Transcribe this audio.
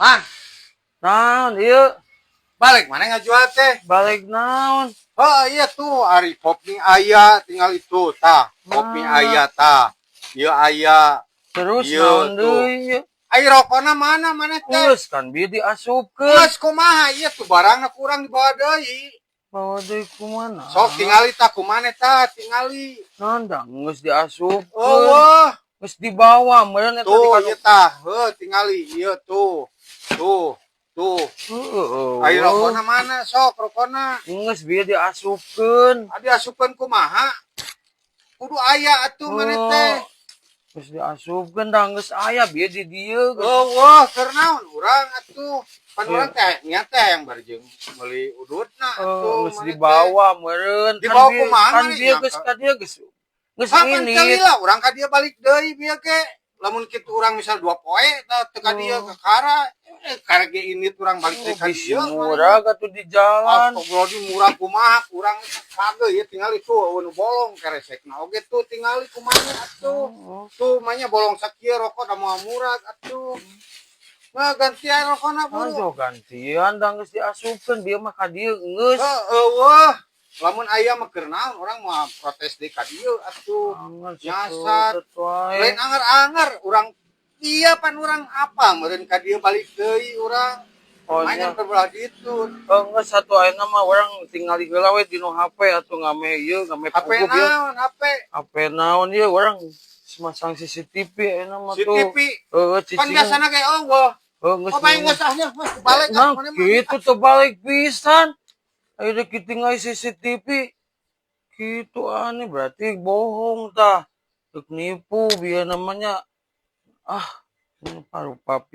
Mang, Naon ieu? balik mana ngajual teh? Balik naon? Oh iya tuh, hari kopi ayah tinggal itu tah. Kopi ayah tah. Iya ayah, Terus iya naon tuh. deui ieu? Ayo rokona mana teh? Geus kan bieu diasupkeun. Mas kumaha iya tuh barangna kurang dibawa deui. Bawa deui kumana? Sok tingali tah kumane tah tingali. Naon da geus diasupkeun. Oh, Geus dibawa meureun eta di tuh kanu. iya tah, tingali iya tuh. Tuh, tuh. Ayo rokona mana sok rokona? Geus bieu diasupkeun. Adi asupan kumaha? Kudu ayah atuh mana teh. Geus diasupkeun da geus aya bieu di dieu. Wah, kernaon urang atuh. Pan urang teh nya teh yang barjeng meuli udutna atuh. Geus dibawa meureun. Dibawa kumaha Kan maneh bieu nya? geus ka dieu geus Kapan ini. kali lah urang ka dieu balik deui bieu ge. Lamun kitu urang misal 2 poe teh ka dieu ka Kara, karege ini urang balik deui ka dieu. Murah atuh di jalan. Astagfirullahaladzim murah kumaha urang kageu ieu tinggal itu nu bolong keresekna oge tuh tingali kumaha atuh. Tuh manya bolong sakieu rokok da moal murah atuh. Nah, gantian rokokna buru. Aduh gantian da geus diasupkeun bieu mah ka dieu geus. Wah. Lamun aya mah keur naon urang mah protes deui ka dieu atuh. Nyasar. Lain anger-anger urang iya pan urang apa meureun ka dieu balik deui urang. Mainan terbelah gitu. Geus satu ayeuna mah urang tingali heula we dinu HP atuh ngame ieu ngame HP puguh bieu. naon HP? HP naon ieu urang masang CCTV ayeuna mah tuh. CCTV. Cicing. Kan biasana ge eueuh. Geus. Oh bae geus ahnya balik Nah, kitu teu balik pisan. Aya deui kitu CCTV. Gitu aneh berarti bohong tah. Tuk nipu biar namanya. Ah, ini paru papi.